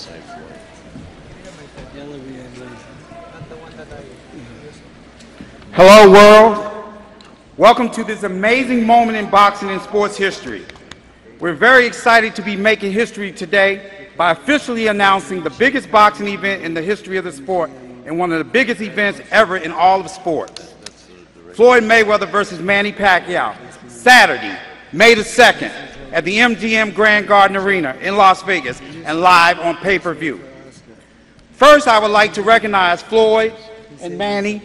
say, Floyd. Hello, world. Welcome to this amazing moment in boxing and sports history. We're very excited to be making history today by officially announcing the biggest boxing event in the history of the sport and one of the biggest events ever in all of sports. Floyd Mayweather versus Manny Pacquiao, Saturday, May the 2nd, at the MGM Grand Garden Arena in Las Vegas and live on pay-per-view. First, I would like to recognize Floyd and Manny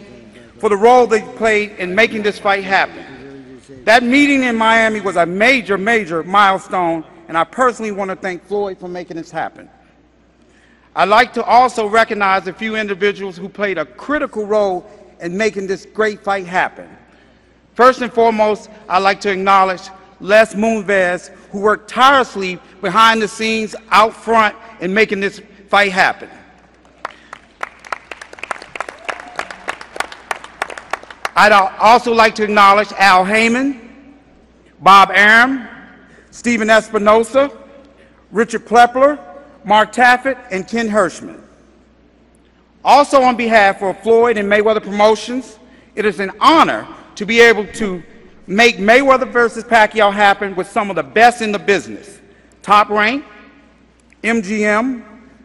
for the role they played in making this fight happen. That meeting in Miami was a major, major milestone, and I personally want to thank Floyd for making this happen. I'd like to also recognize a few individuals who played a critical role in making this great fight happen. First and foremost, I'd like to acknowledge Les Moonves, who worked tirelessly behind the scenes out front in making this fight happen. I'd also like to acknowledge Al Heyman, Bob Arum, Stephen Espinosa, Richard Plepler, Mark Taffet, and Ken Hirschman. Also on behalf of Floyd and Mayweather Promotions, it is an honor to be able to make Mayweather versus Pacquiao happen with some of the best in the business: Top Rank, MGM,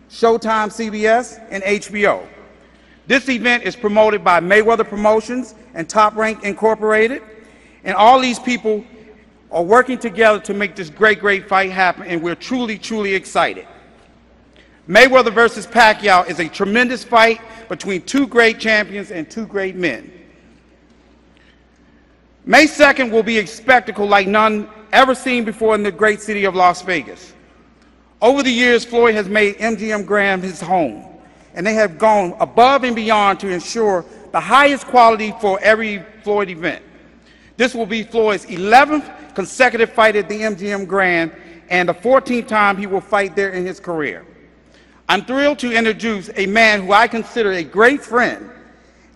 Showtime CBS, and HBO. This event is promoted by Mayweather Promotions and Top Rank Incorporated, and all these people are working together to make this great, great fight happen, and we're truly, truly excited. Mayweather versus Pacquiao is a tremendous fight between two great champions and two great men. May 2nd will be a spectacle like none ever seen before in the great city of Las Vegas. Over the years, Floyd has made MGM Grand his home, and they have gone above and beyond to ensure the highest quality for every Floyd event. This will be Floyd's 11th consecutive fight at the MGM Grand and the 14th time he will fight there in his career. I'm thrilled to introduce a man who I consider a great friend,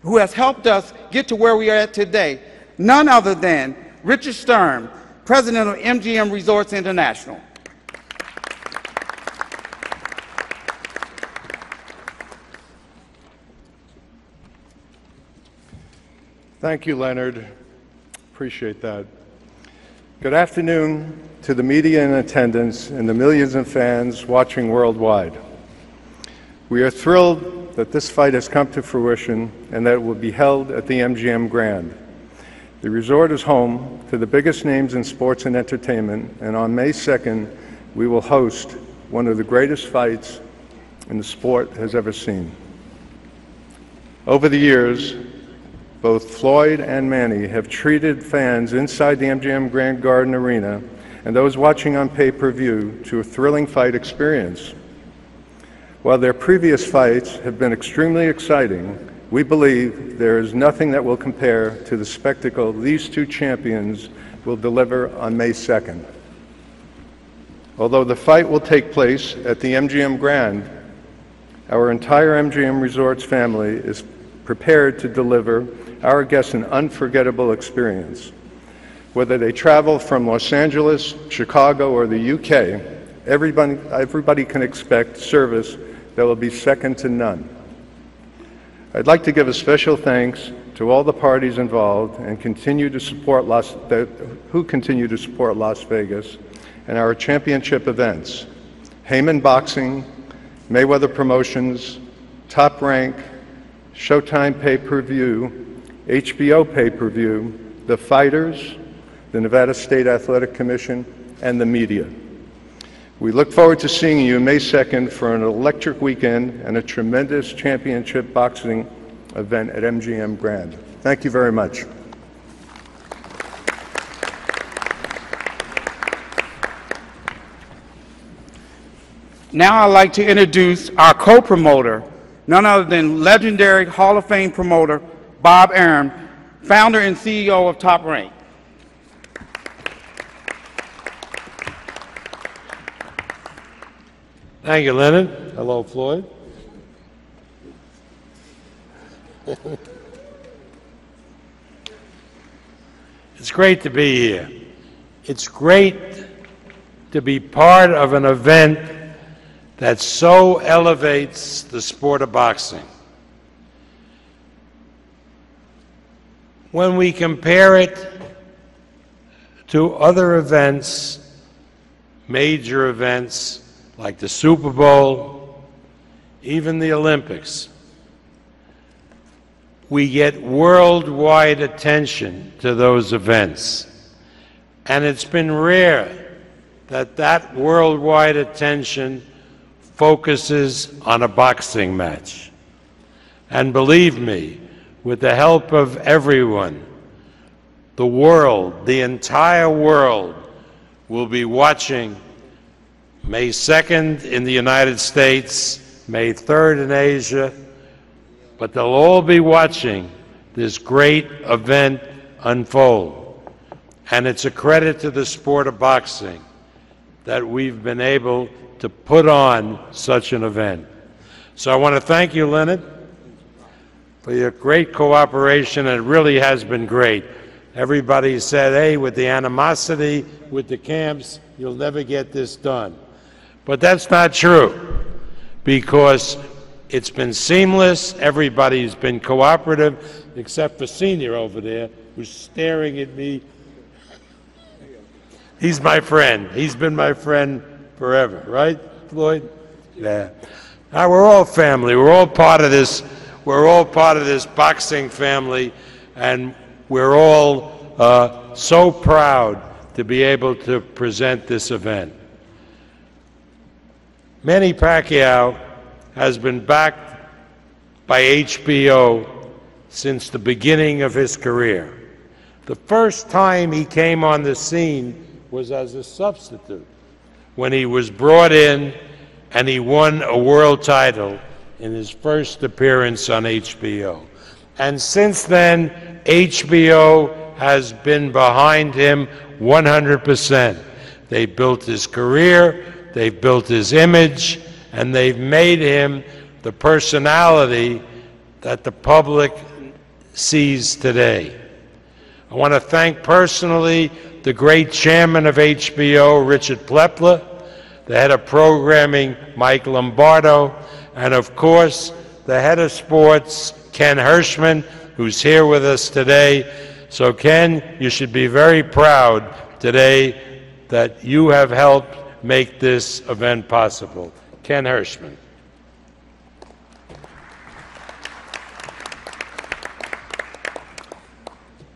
who has helped us get to where we are at today, none other than Richard Sturm, president of MGM Resorts International. Thank you, Leonard. Appreciate that. Good afternoon to the media in attendance and the millions of fans watching worldwide. We are thrilled that this fight has come to fruition and that it will be held at the MGM Grand. The resort is home to the biggest names in sports and entertainment, and on May 2nd, we will host one of the greatest fights the sport has ever seen. Over the years, both Floyd and Manny have treated fans inside the MGM Grand Garden Arena and those watching on pay-per-view to a thrilling fight experience. While their previous fights have been extremely exciting, we believe there is nothing that will compare to the spectacle these two champions will deliver on May 2nd. Although the fight will take place at the MGM Grand, our entire MGM Resorts family is prepared to deliver our guests an unforgettable experience. Whether they travel from Los Angeles, Chicago, or the UK, everybody can expect service that will be second to none. I'd like to give a special thanks to all the parties involved and who continue to support Las Vegas and our championship events: Heyman Boxing, Mayweather Promotions, Top Rank, Showtime Pay-Per-View, HBO Pay-Per-View, the fighters, the Nevada State Athletic Commission, and the media. We look forward to seeing you May 2nd for an electric weekend and a tremendous championship boxing event at MGM Grand. Thank you very much. Now I'd like to introduce our co-promoter, none other than legendary Hall of Fame promoter Bob Arum, founder and CEO of Top Rank. Thank you, Leonard. Hello, Floyd. It's great to be here. It's great to be part of an event that so elevates the sport of boxing. When we compare it to other events, major events like the Super Bowl, even the Olympics, we get worldwide attention to those events. And it's been rare that that worldwide attention focuses on a boxing match. And believe me, with the help of everyone, the world, the entire world, will be watching May 2nd in the United States, May 3rd in Asia, but they'll all be watching this great event unfold. And it's a credit to the sport of boxing that we've been able to put on such an event. So I want to thank you, Leonard, for your great cooperation. It really has been great. Everybody said, hey, with the animosity, with the camps, you'll never get this done. But that's not true, because it's been seamless. Everybody's been cooperative, except for Senior over there, who's staring at me. He's my friend. He's been my friend forever, right, Floyd? Yeah. Now, we're all family. We're all part of this. We're all part of this boxing family, and we're all so proud to be able to present this event. Manny Pacquiao has been backed by HBO since the beginning of his career. The first time he came on the scene was as a substitute, when he was brought in and he won a world title in his first appearance on HBO. And since then, HBO has been behind him 100%. They built his career, they've built his image, and they've made him the personality that the public sees today. I want to thank personally the great chairman of HBO, Richard Plepler, the head of programming, Mike Lombardo, and of course, the head of sports, Ken Hirschman, who's here with us today. So Ken, you should be very proud today that you have helped make this event possible. Ken Hirschman.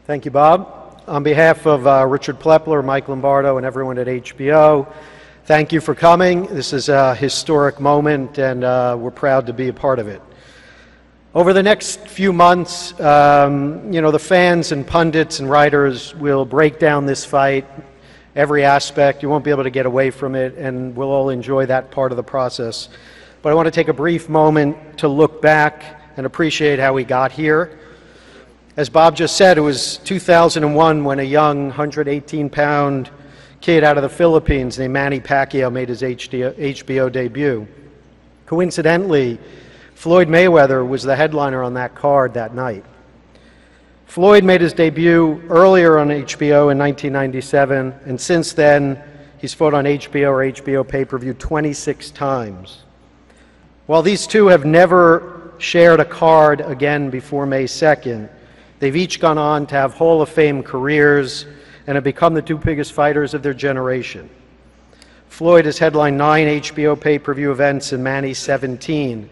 Thank you, Bob. On behalf of Richard Plepler, Mike Lombardo, and everyone at HBO, thank you for coming. This is a historic moment, and we're proud to be a part of it. Over the next few months, the fans and pundits and writers will break down this fight, every aspect. You won't be able to get away from it, and we'll all enjoy that part of the process. But I want to take a brief moment to look back and appreciate how we got here. As Bob just said, it was 2001 when a young 118-pound kid out of the Philippines named Manny Pacquiao made his HBO debut. Coincidentally, Floyd Mayweather was the headliner on that card that night. Floyd made his debut earlier on HBO in 1997, and since then, he's fought on HBO or HBO pay-per-view 26 times. While these two have never shared a card again before May 2nd, they've each gone on to have Hall of Fame careers and have become the two biggest fighters of their generation. Floyd has headlined 9 HBO pay-per-view events and Manny 17.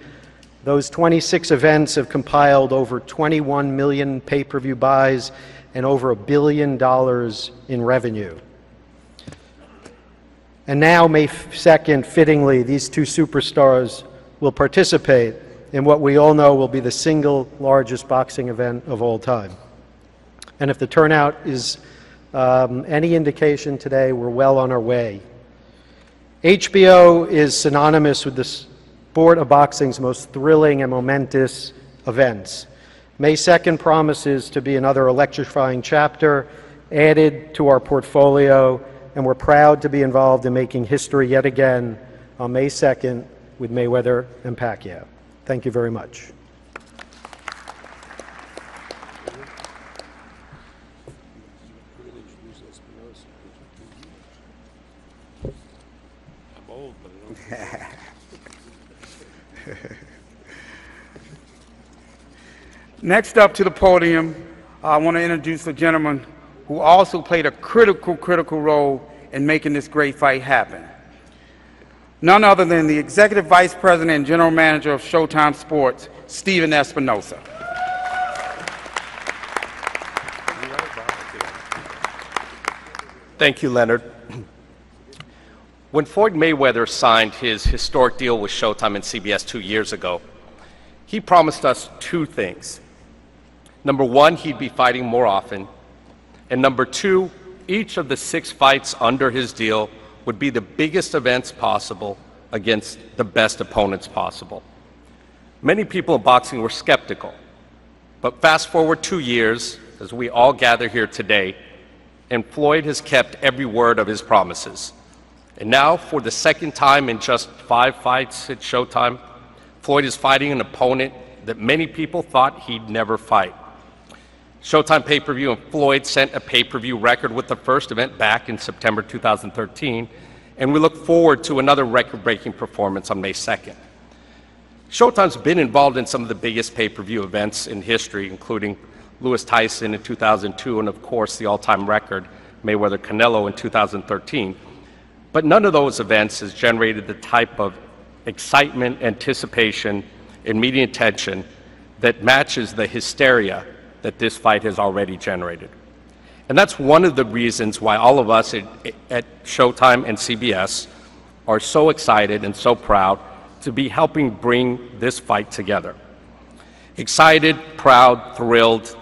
Those 26 events have compiled over 21 million pay-per-view buys and over $1 billion in revenue. And now, May 2nd, fittingly, these two superstars will participate in what we all know will be the single largest boxing event of all time. And if the turnout is any indication today, we're well on our way. HBO is synonymous with the sport of boxing's most thrilling and momentous events. May 2nd promises to be another electrifying chapter added to our portfolio, and we're proud to be involved in making history yet again on May 2nd with Mayweather and Pacquiao. Thank you very much. Next up to the podium, I want to introduce a gentleman who also played a critical role in making this great fight happen. None other than the Executive Vice President and General Manager of Showtime Sports, Steven Espinosa. Thank you, Leonard. When Floyd Mayweather signed his historic deal with Showtime and CBS 2 years ago, he promised us two things. Number one, he'd be fighting more often. And number two, each of the 6 fights under his deal would be the biggest events possible against the best opponents possible. Many people in boxing were skeptical. But fast forward 2 years, as we all gather here today, and Floyd has kept every word of his promises. And now, for the second time in just 5 fights at Showtime, Floyd is fighting an opponent that many people thought he'd never fight. Showtime pay-per-view and Floyd sent a pay-per-view record with the first event back in September 2013, and we look forward to another record-breaking performance on May 2nd. Showtime's been involved in some of the biggest pay-per-view events in history, including Lewis Tyson in 2002, and of course the all-time record, Mayweather-Canelo in 2013. But none of those events has generated the type of excitement, anticipation, and media attention that matches the hysteria that this fight has already generated. And that's one of the reasons why all of us at Showtime and CBS are so excited and so proud to be helping bring this fight together. Excited, proud, thrilled.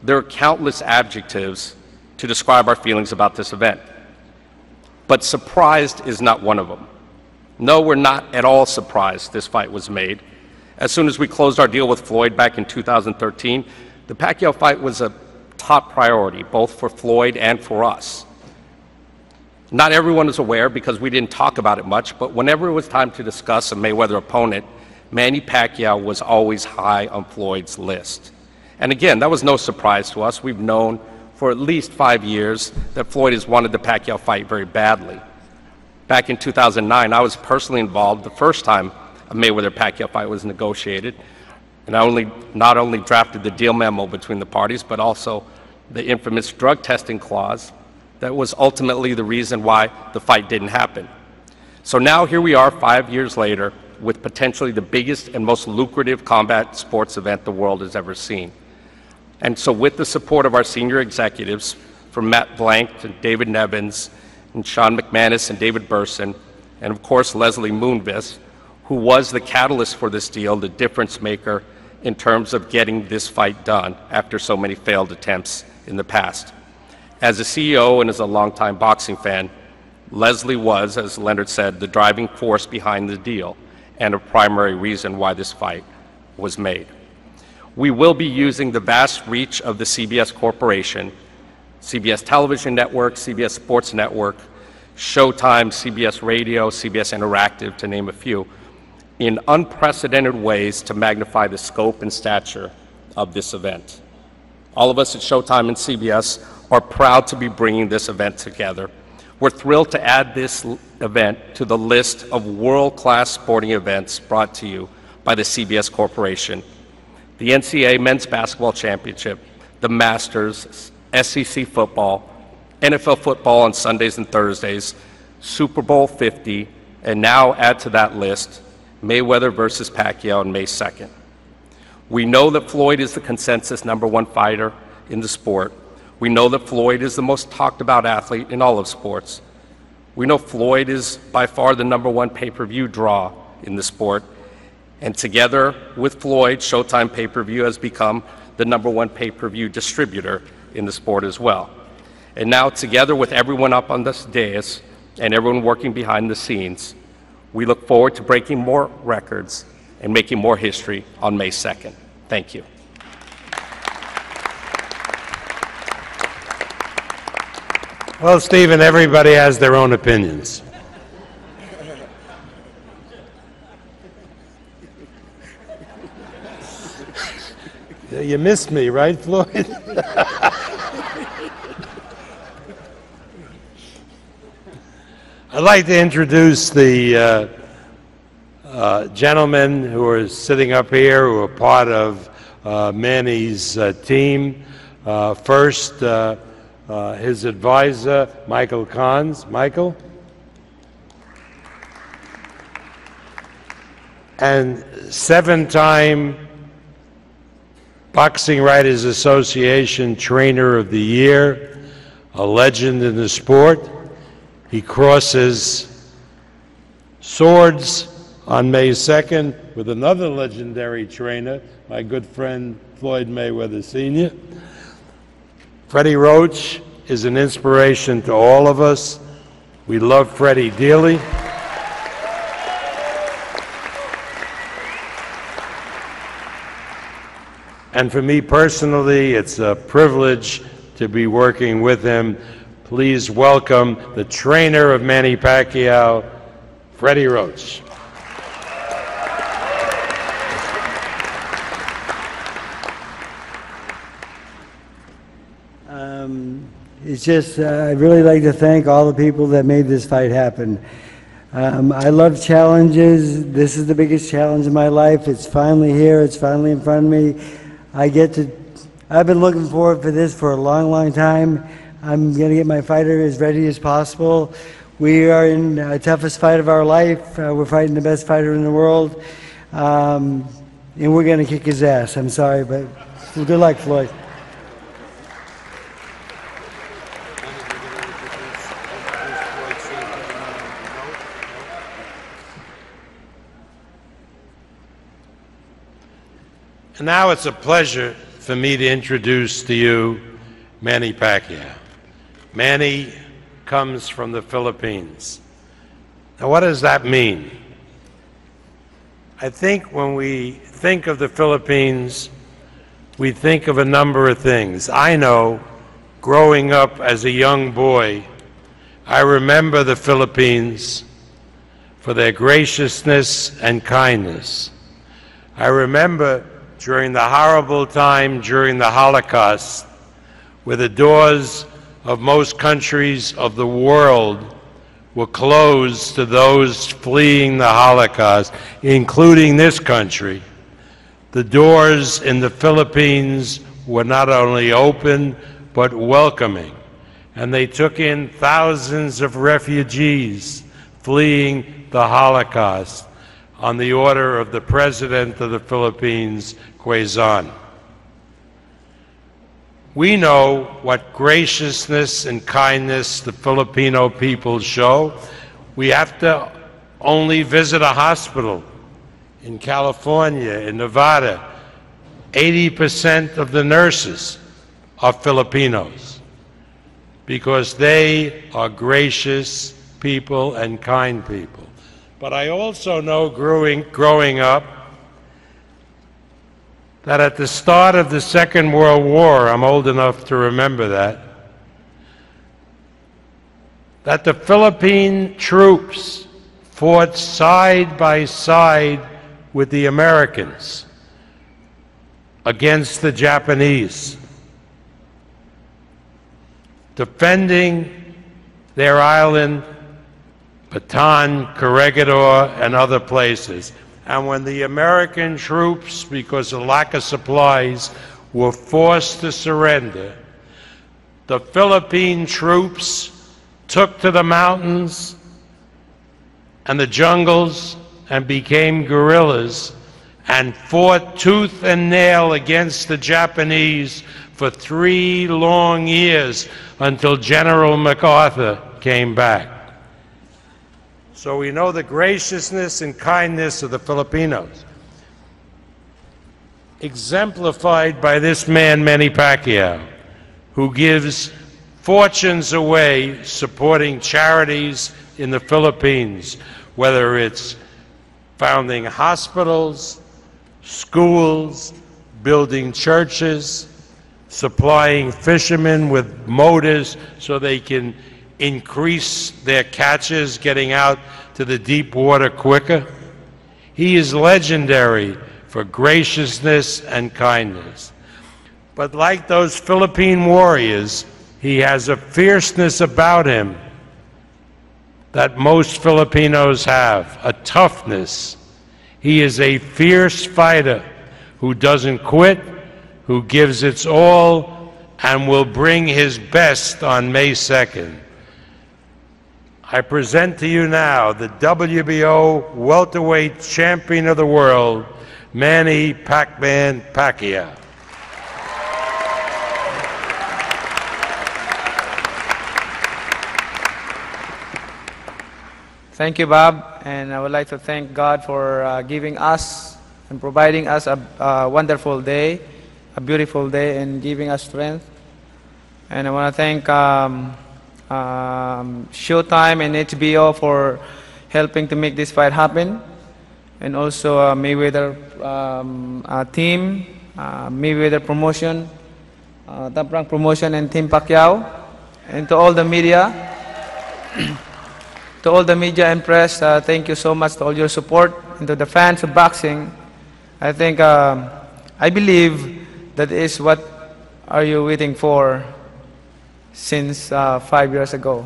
There are countless adjectives to describe our feelings about this event. But surprised is not one of them. No, we're not at all surprised this fight was made. As soon as we closed our deal with Floyd back in 2013, the Pacquiao fight was a top priority, both for Floyd and for us. Not everyone is aware because we didn't talk about it much, but whenever it was time to discuss a Mayweather opponent, Manny Pacquiao was always high on Floyd's list. And again, that was no surprise to us. We've known for at least 5 years that Floyd has wanted the Pacquiao fight very badly. Back in 2009, I was personally involved the first time a Mayweather-Pacquiao fight was negotiated. And I not only drafted the deal memo between the parties, but also the infamous drug testing clause that was ultimately the reason why the fight didn't happen. So now here we are 5 years later with potentially the biggest and most lucrative combat sports event the world has ever seen. And so with the support of our senior executives, from Matt Blank to David Nevins, and Sean McManus and David Burson, and of course Leslie Moonves, who was the catalyst for this deal, the difference maker in terms of getting this fight done after so many failed attempts in the past. As a CEO and as a longtime boxing fan, Leslie was, as Leonard said, the driving force behind the deal and a primary reason why this fight was made. We will be using the vast reach of the CBS Corporation, CBS Television Network, CBS Sports Network, Showtime, CBS Radio, CBS Interactive, to name a few, in unprecedented ways to magnify the scope and stature of this event. All of us at Showtime and CBS are proud to be bringing this event together. We're thrilled to add this event to the list of world-class sporting events brought to you by the CBS Corporation. The NCAA Men's Basketball Championship, the Masters, SEC football, NFL football on Sundays and Thursdays, Super Bowl 50, and now add to that list Mayweather versus Pacquiao on May 2nd. We know that Floyd is the consensus #1 fighter in the sport. We know that Floyd is the most talked about athlete in all of sports. We know Floyd is by far the #1 pay-per-view draw in the sport. And together with Floyd, Showtime pay-per-view has become the #1 pay-per-view distributor in the sport as well. And now together with everyone up on this dais and everyone working behind the scenes, we look forward to breaking more records and making more history on May 2nd. Thank you. Well, Stephen, everybody has their own opinions. You missed me, right, Floyd? I'd like to introduce the gentlemen who are sitting up here who are part of Manny's team. First, his advisor, Michael Kahns. Michael? And 7-time Boxing Writers Association Trainer of the Year, a legend in the sport. He crosses swords on May 2nd with another legendary trainer, my good friend Floyd Mayweather Sr. Freddie Roach is an inspiration to all of us. We love Freddie dearly. And for me personally, it's a privilege to be working with him. Please welcome the trainer of Manny Pacquiao, Freddie Roach. It's just, I'd really like to thank all the people that made this fight happen. I love challenges. This is the biggest challenge of my life. It's finally here. It's finally in front of me. I've been looking forward for this for a long, long time. I'm going to get my fighter as ready as possible. We are in the toughest fight of our life. We're fighting the best fighter in the world. And we're going to kick his ass. I'm sorry, but good luck, Floyd. And now it's a pleasure for me to introduce to you Manny Pacquiao. Manny comes from the Philippines. Now, what does that mean? I think when we think of the Philippines, we think of a number of things. I know, growing up as a young boy, I remember the Philippines for their graciousness and kindness. I remember during the horrible time during the Holocaust, where the doors of most countries of the world were closed to those fleeing the Holocaust, including this country. The doors in the Philippines were not only open, but welcoming. And they took in thousands of refugees fleeing the Holocaust on the order of the President of the Philippines, Quezon. We know what graciousness and kindness the Filipino people show. We have to only visit a hospital in California, in Nevada. 80% of the nurses are Filipinos because they are gracious people and kind people. But I also know growing up that at the start of the Second World War, I'm old enough to remember that the Philippine troops fought side by side with the Americans against the Japanese, defending their island, Bataan, Corregidor, and other places. And when the American troops, because of lack of supplies, were forced to surrender, the Philippine troops took to the mountains and the jungles and became guerrillas and fought tooth and nail against the Japanese for 3 long years until General MacArthur came back. So we know the graciousness and kindness of the Filipinos, exemplified by this man, Manny Pacquiao, who gives fortunes away supporting charities in the Philippines, whether it's founding hospitals, schools, building churches, supplying fishermen with motors so they can increase their catches, getting out to the deep water quicker. He is legendary for graciousness and kindness. But like those Philippine warriors, he has a fierceness about him that most Filipinos have, a toughness. He is a fierce fighter who doesn't quit, who gives its all, and will bring his best on May 2nd. I present to you now the WBO welterweight champion of the world, Manny Pac-Man Pacquiao. Thank you, Bob, and I would like to thank God for giving us and providing us a wonderful day, a beautiful day, and giving us strength. And I want to thank Showtime and HBO for helping to make this fight happen, and also Mayweather team, Mayweather promotion, Top Rank promotion, and Team Pacquiao, and to all the media. To all the media and press, thank you so much to all your support, and to the fans of boxing. I think, I believe that is what are you waiting for since 5 years ago.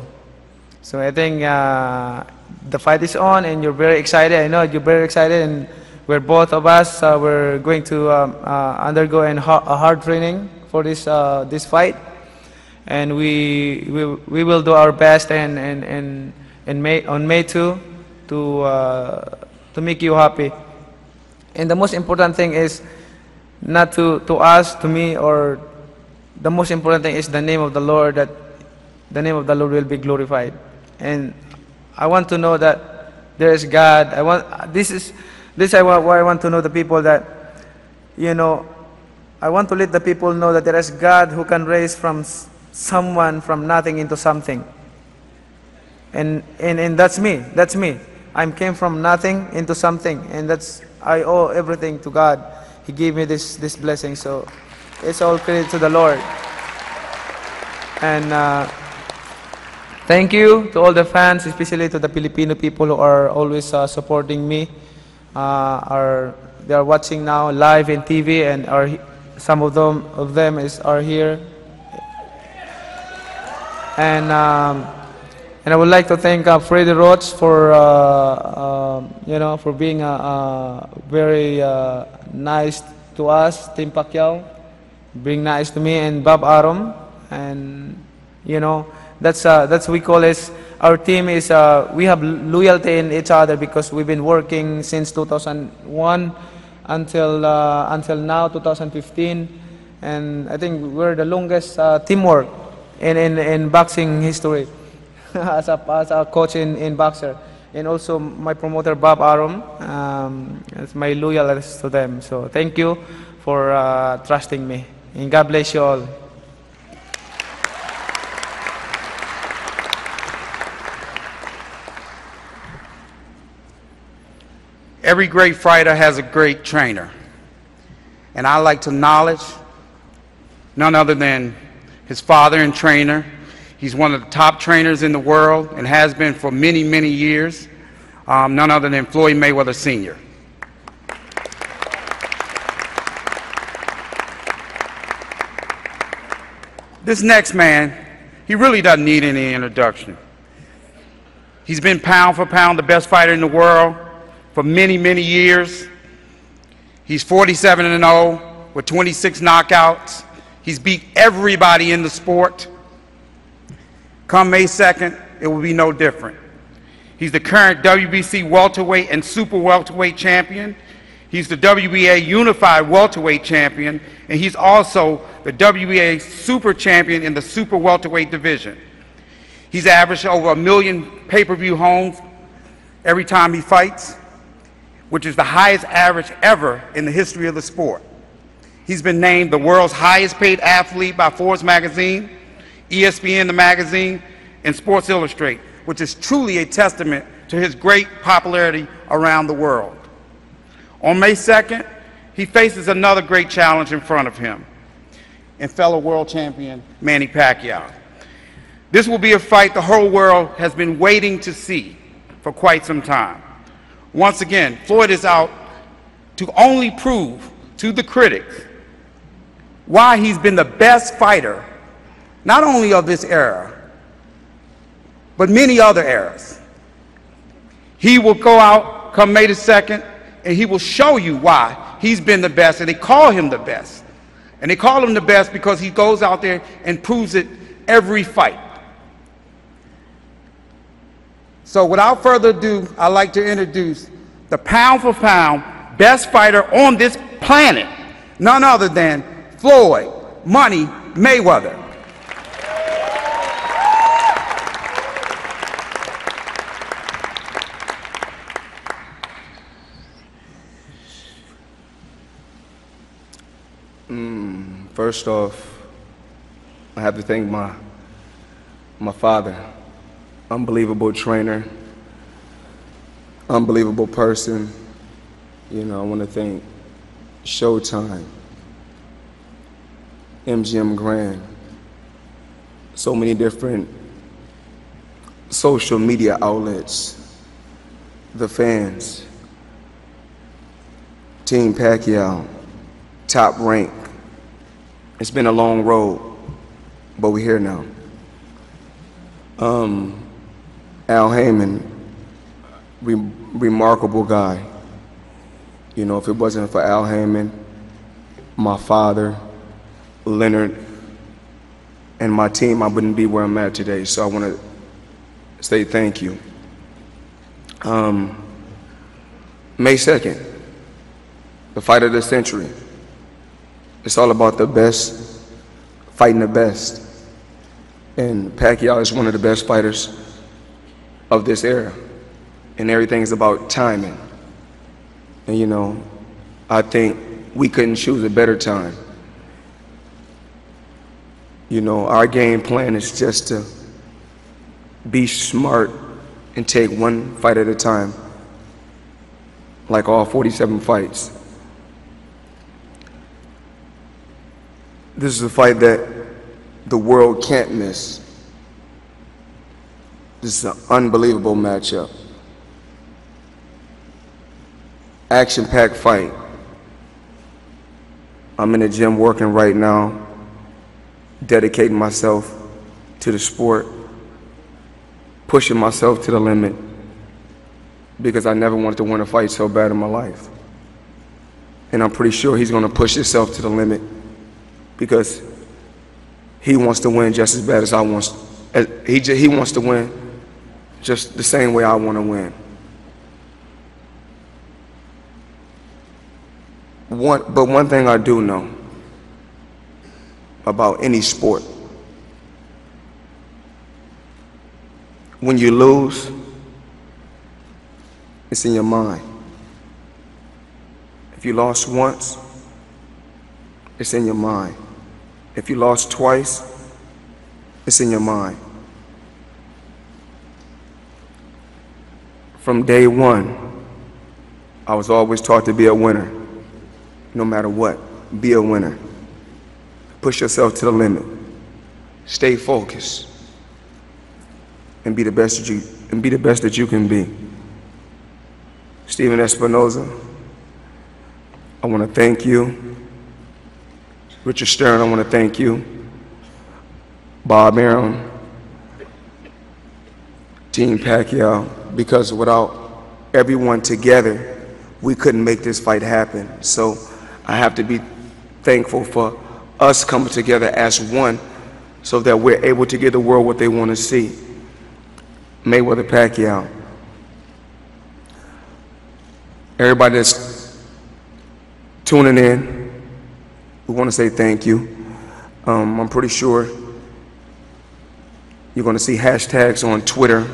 So I think the fight is on, and you're very excited. I know you're very excited, and we're both of us we're going to undergo a hard training for this fight, and we will do our best on May 2 to make you happy. And the most important thing is not to us, to me, or the most important thing is the name of the Lord, that the name of the Lord will be glorified. And I want to know that there is God. I want to know the people that, you know, I want to let the people know that there is God who can raise from someone from nothing into something. And that's me. That's me. I came from nothing into something, and I owe everything to God. He gave me this blessing, so it's all credit to the Lord. And thank you to all the fans, especially to the Filipino people who are always supporting me. They are watching now live in TV, and some of them are here. And I would like to thank Freddie Roach for for being very nice to us, Team Pacquiao, being nice to me, and Bob Arum, and that's we call it. Our team is we have loyalty in each other because we've been working since 2001 until now 2015, and I think we're the longest teamwork in boxing history. as a coach in boxer, and also my promoter Bob Arum, as my loyalist to them. So thank you for trusting me, and God bless you all. Every great fighter has a great trainer, and I like to acknowledge none other than his father and trainer. He's one of the top trainers in the world and has been for many, many years. None other than Floyd Mayweather Sr. This next man, he really doesn't need any introduction. He's been pound for pound the best fighter in the world for many, many years. He's 47-0 with 26 knockouts. He's beat everybody in the sport. Come May 2nd, it will be no different. He's the current WBC welterweight and super welterweight champion. He's the WBA unified welterweight champion, and he's also the WBA super champion in the super welterweight division. He's averaged over 1 million pay-per-view homes every time he fights, which is the highest average ever in the history of the sport. He's been named the world's highest paid athlete by Forbes magazine, ESPN the magazine, and Sports Illustrated, which is truly a testament to his great popularity around the world. On May 2nd, he faces another great challenge in front of him, and fellow world champion Manny Pacquiao. This will be a fight the whole world has been waiting to see for quite some time. Once again, Floyd is out to only prove to the critics why he's been the best fighter, not only of this era, but many other eras. He will go out come May the 2nd and he will show you why he's been the best, and they call him the best. And they call him the best because he goes out there and proves it every fight. So without further ado, I'd like to introduce the pound for pound best fighter on this planet, none other than Floyd Money Mayweather. First off, I have to thank my father, unbelievable trainer, unbelievable person. You know, I want to thank Showtime, MGM Grand, so many different social media outlets, the fans, Team Pacquiao, Top Rank. It's been a long road, but we're here now. Al Heyman, remarkable guy. You know, if it wasn't for Al Heyman, my father, Leonard, and my team, I wouldn't be where I'm at today. So I want to say thank you. May 2nd, the fight of the century. It's all about the best, fighting the best. And Pacquiao is one of the best fighters of this era. And everything's about timing. And you know, I think we couldn't choose a better time. You know, our game plan is just to be smart and take one fight at a time, like all 47 fights. This is a fight that the world can't miss. This is an unbelievable matchup. Action-packed fight. I'm in the gym working right now, dedicating myself to the sport, pushing myself to the limit, because I never wanted to win a fight so bad in my life. And I'm pretty sure he's going to push himself to the limit, because he wants to win just as bad as I want. He wants to win just the same way I want to win. But one thing I do know about any sport, when you lose, it's in your mind. If you lost once, it's in your mind. If you lost twice, it's in your mind. From day one, I was always taught to be a winner. No matter what, be a winner. Push yourself to the limit. Stay focused, and be the best that you can be. Steven Espinoza, I want to thank you. Richard Stern, I want to thank you. Bob Arum, Team Pacquiao, because without everyone together, we couldn't make this fight happen. So I have to be thankful for us coming together as one so that we're able to give the world what they want to see. Mayweather Pacquiao. Everybody that's tuning in, we want to say thank you. I'm pretty sure you're going to see hashtags on Twitter,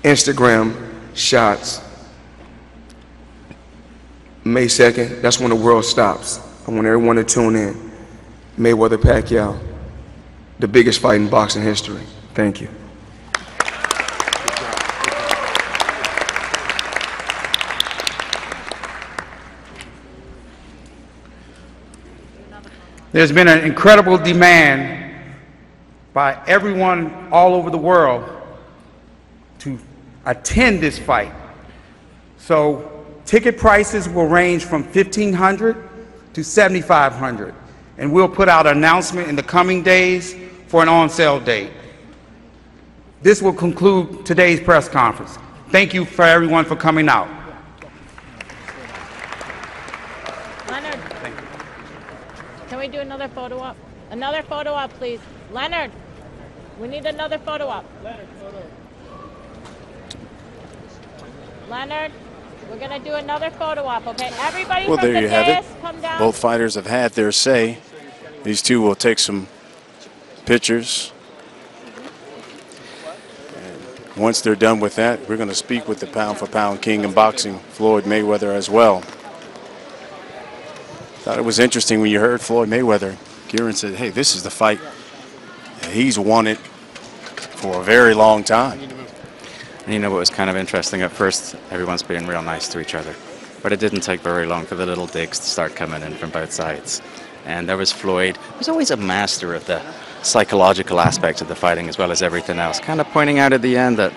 Instagram shots. May 2nd, that's when the world stops. I want everyone to tune in. Mayweather Pacquiao, the biggest fight in boxing history. Thank you. There's been an incredible demand by everyone all over the world to attend this fight. So ticket prices will range from $1,500 to $7,500, and we'll put out an announcement in the coming days for an on-sale date. This will conclude today's press conference. Thank you for everyone for coming out. Can we do another photo op? Another photo op, please. Leonard, we need another photo op. Leonard, we're going to do another photo op, okay? Everybody Well, from there the you have dais, it. come down. Both fighters have had their say. These two will take some pictures. And once they're done with that, we're going to speak with the pound-for-pound king in boxing, Floyd Mayweather, as well. Thought it was interesting when you heard Floyd Mayweather. Kieran said, hey, this is the fight. He's won it for a very long time. And you know what was kind of interesting? At first, everyone's being real nice to each other. But it didn't take very long for the little digs to start coming in from both sides. And there was Floyd. He was always a master of the psychological aspects of the fighting as well as everything else. Kind of pointing out at the end that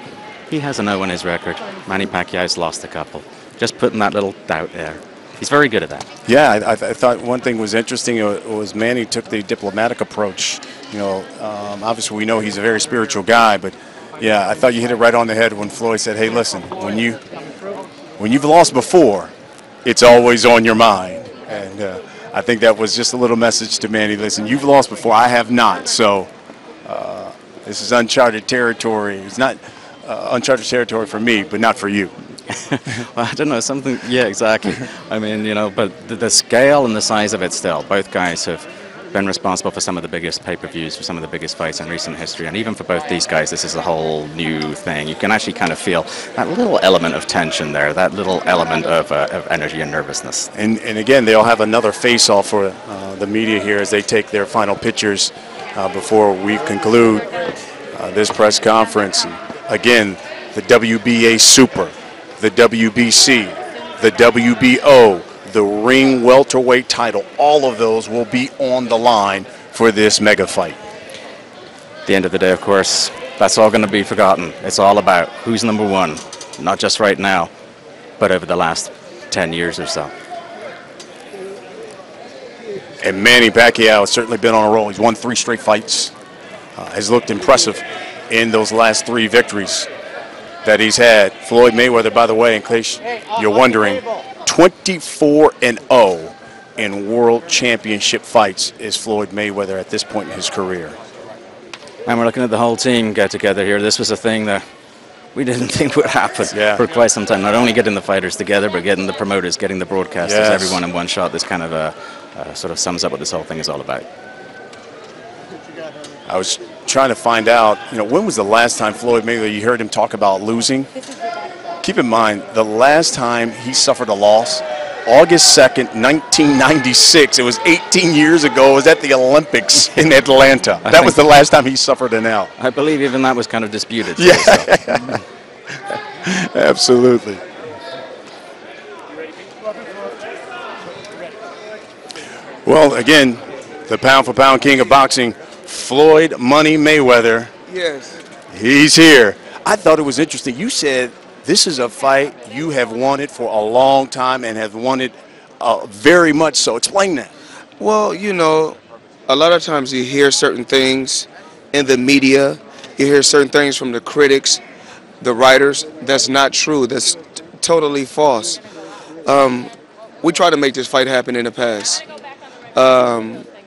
he has an O in his record. Manny Pacquiao's lost a couple. Just putting that little doubt there. He's very good at that. Yeah, I thought one thing was interesting was Manny took the diplomatic approach. You know, obviously we know he's a very spiritual guy, but yeah, I thought you hit it right on the head when Floyd said, hey, listen, when you've lost before, it's always on your mind. And I think that was just a little message to Manny. Listen, you've lost before, I have not. So this is uncharted territory. It's not uncharted territory for me, but not for you. Well, I don't know, something, yeah, exactly. I mean, you know, but the scale and the size of it still, both guys have been responsible for some of the biggest pay-per-views, for some of the biggest fights in recent history. And even for both these guys, this is a whole new thing. You can actually kind of feel that little element of tension there, that little element of energy and nervousness. And again, they'll have another face-off for the media here as they take their final pictures before we conclude this press conference. And again, the WBA Super, the WBC, the WBO, the ring welterweight title, all of those will be on the line for this mega fight. At the end of the day, of course, that's all going to be forgotten. It's all about who's number one, not just right now, but over the last 10 years or so. And Manny Pacquiao has certainly been on a roll. He's won 3 straight fights, has looked impressive in those last 3 victories that he's had. Floyd Mayweather, by the way, in case you're wondering, 24-0 in world championship fights is Floyd Mayweather at this point in his career. And we're looking at the whole team get together here. This was a thing that we didn't think would happen for quite some time. Not only getting the fighters together, but getting the promoters, getting the broadcasters, everyone in one shot. This kind of sort of sums up what this whole thing is all about. I was trying to find out, you know, when was the last time Floyd Mayweather, you heard him talk about losing? Keep in mind, the last time he suffered a loss, August 2nd, 1996. It was 18 years ago. It was at the Olympics in Atlanta. That was the last time he suffered an L. I believe even that was kind of disputed. Yeah, so. Absolutely. Well, again, the pound-for-pound king of boxing, Floyd "Money" Mayweather. Yes. He's here. I thought it was interesting. You said this is a fight you have wanted for a long time and have wanted very much so. Explain that. Well, you know, a lot of times you hear certain things in the media. You hear certain things from the critics, the writers. That's not true. That's totally false. We tried to make this fight happen in the past.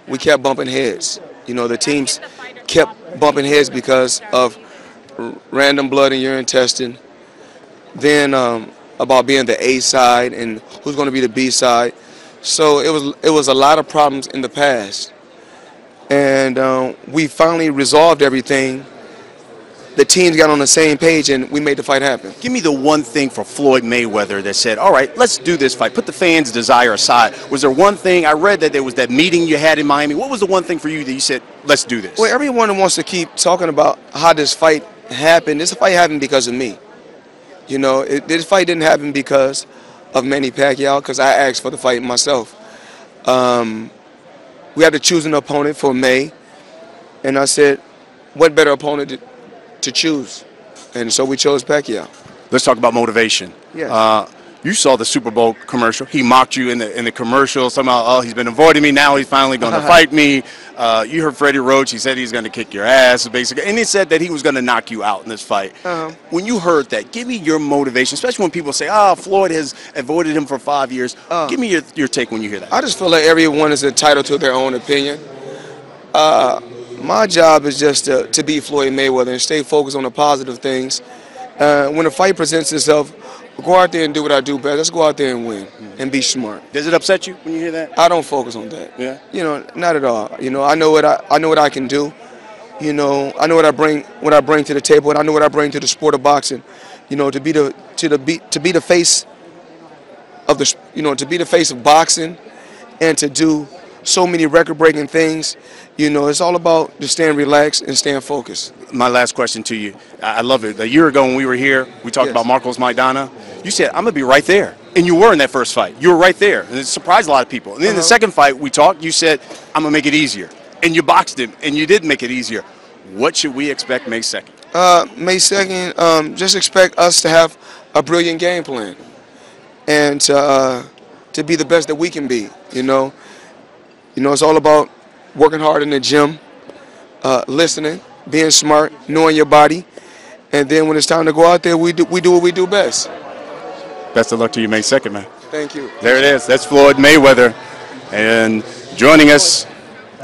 We kept bumping heads. You know, the teams kept bumping heads because of random blood in urine testing. Then about being the A side and who's going to be the B side. So it was a lot of problems in the past. And we finally resolved everything. The teams got on the same page and we made the fight happen. Give me the one thing for Floyd Mayweather that said, all right, let's do this fight. Put the fans' desire aside. Was there one thing? I read that there was that meeting you had in Miami. What was the one thing for you that you said, let's do this? Well, everyone wants to keep talking about how this fight happened. This fight happened because of me. You know, this fight didn't happen because of Manny Pacquiao, because I asked for the fight myself. We had to choose an opponent for May, and I said, what better opponent to choose? And so we chose Pacquiao. Let's talk about motivation. Yes. You saw the Super Bowl commercial. He mocked you in the commercial. Somehow, oh, he's been avoiding me. Now he's finally going to fight me. You heard Freddie Roach. He said he's going to kick your ass, basically. And he said that he was going to knock you out in this fight. When you heard that, give me your motivation, especially when people say, oh, Floyd has avoided him for 5 years. Give me your take when you hear that. I just feel like everyone is entitled to their own opinion. My job is just to beat Floyd Mayweather and stay focused on the positive things. When a fight presents itself, go out there and do what I do best. Let's go out there and win and be smart. Does it upset you when you hear that? I don't focus on that. Yeah. You know, not at all. You know, I know what I can do. You know, I know what I bring to the table, and I know what I bring to the sport of boxing. You know, to be the face of the, you know, to be the face of boxing, and to do so many record-breaking things. You know, it's all about just staying relaxed and staying focused. My last question to you. I love it. A year ago when we were here, we talked about Marcos Maidana. You said, I'm going to be right there. And you were in that first fight. You were right there. And it surprised a lot of people. And then the second fight we talked, you said, I'm going to make it easier. And you boxed him, and you did make it easier. What should we expect May 2nd? May 2nd, just expect us to have a brilliant game plan. And to be the best that we can be, you know. You know, it's all about working hard in the gym, listening, being smart, knowing your body, and then when it's time to go out there, we do what we do best. Best of luck to you May 2nd, man. Thank you. There it is. That's Floyd Mayweather. And joining us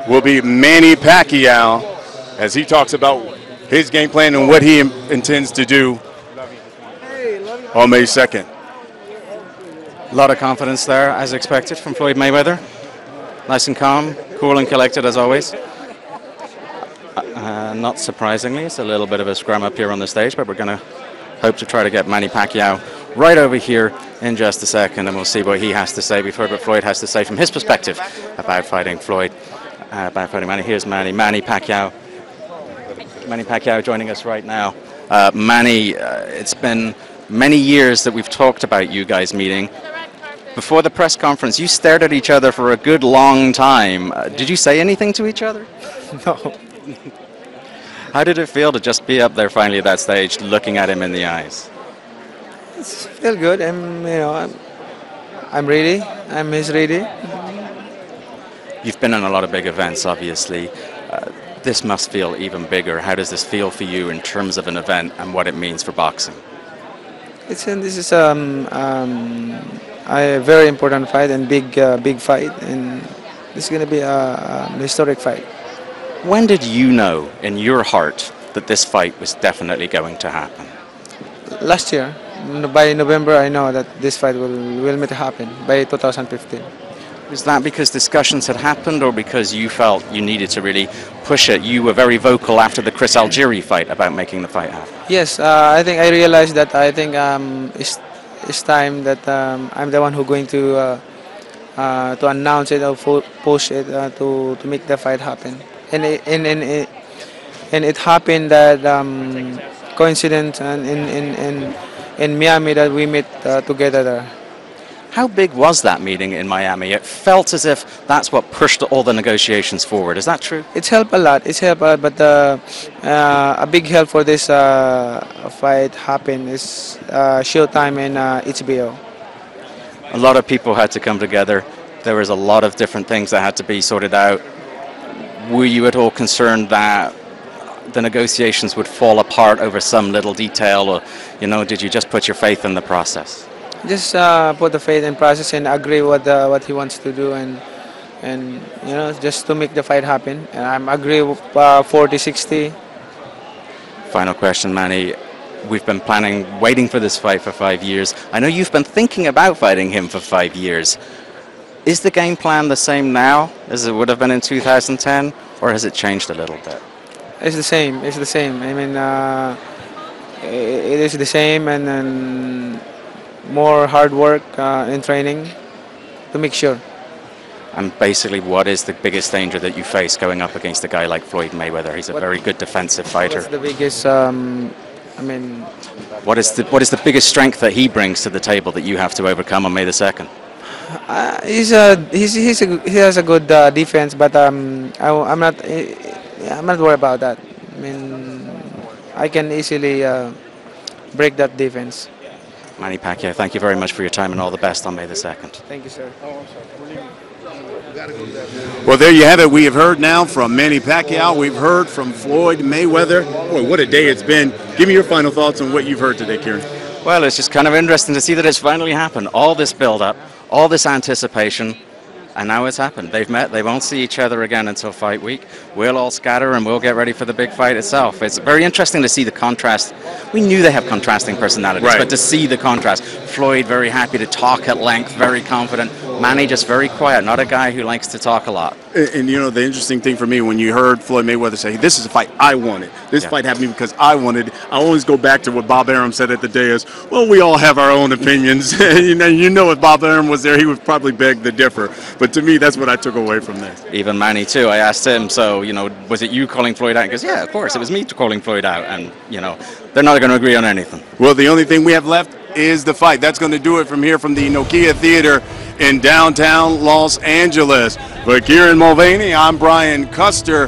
will be Manny Pacquiao as he talks about his game plan and what he intends to do on May 2nd. A lot of confidence there, as expected, from Floyd Mayweather. Nice and calm, cool and collected as always. Not surprisingly, it's a little bit of a scrum up here on the stage, but we're going to hope to try to get Manny Pacquiao right over here in just a second, and we'll see what he has to say. We've heard what Floyd has to say from his perspective about fighting Floyd, about fighting Manny. Here's Manny Pacquiao. Manny Pacquiao joining us right now. Manny, it's been many years that we've talked about you guys meeting. Before the press conference, you stared at each other for a good long time. Did you say anything to each other? No. How did it feel to just be up there finally at that stage, looking at him in the eyes? It feels good. I'm ready. He's ready. You've been in a lot of big events, obviously. This must feel even bigger. How does this feel for you in terms of an event and what it means for boxing? This is a very important fight and big fight, and this is going to be a historic fight. When did you know in your heart that this fight was definitely going to happen? Last year, by November, I know that this fight will happen by 2015. Was that because discussions had happened, or because you felt you needed to really push it? You were very vocal after the Chris Algieri fight about making the fight happen. Yes, I think I realized that it's time that I'm the one who's going to announce it or push it to make the fight happen. And it happened that coincidence in Miami that we met together there. How big was that meeting in Miami? It felt as if that's what pushed all the negotiations forward. Is that true? It's helped a lot. But a big help for this fight happen is Showtime and HBO. A lot of people had to come together. There was a lot of different things that had to be sorted out. Were you at all concerned that the negotiations would fall apart over some little detail, or, you know, did you just put your faith in the process? Just put the faith in process and agree what he wants to do, and you know, just to make the fight happen. And I'm agree with 40-60. Final question, Manny. We've been waiting for this fight for 5 years. I know you've been thinking about fighting him for 5 years. Is the game plan the same now as it would have been in 2010, or has it changed a little bit? It's the same. It's the same. I mean, it is the same, and then more hard work in training to make sure. And basically, what is the biggest danger that you face going up against a guy like Floyd Mayweather? He's a very good defensive fighter. What's the biggest? What is the biggest strength that he brings to the table that you have to overcome on May the 2nd? He has a good defense, but I'm not worried about that. I mean, I can easily break that defense. Manny Pacquiao, thank you very much for your time and all the best on May the 2nd. Thank you, sir. Well, there you have it. We have heard now from Manny Pacquiao. We've heard from Floyd Mayweather. Boy, what a day it's been. Give me your final thoughts on what you've heard today, Kieran. Well, it's just kind of interesting to see that it's finally happened. All this build-up, all this anticipation, and now it's happened. They've met. They won't see each other again until fight week. We'll all scatter and we'll get ready for the big fight itself. It's very interesting to see the contrast. We knew they have contrasting personalities, right, but to see the contrast. Floyd very happy to talk at length, very confident. Manny just very quiet, not a guy who likes to talk a lot. And you know, the interesting thing for me, when you heard Floyd Mayweather say, this is a fight I wanted. This fight happened because I wanted. I always go back to what Bob Arum said at the day is, well, we all have our own opinions. you know, if Bob Arum was there, he would probably beg to differ. But to me, that's what I took away from this. Even Manny, too. I asked him, so, you know, was it you calling Floyd out? He goes, yeah, of course, it was me calling Floyd out. And, you know, they're not going to agree on anything. Well, the only thing we have left is the fight. That's going to do it from here from the Nokia Theater in downtown Los Angeles. For Kieran Mulvaney, I'm Brian Custer.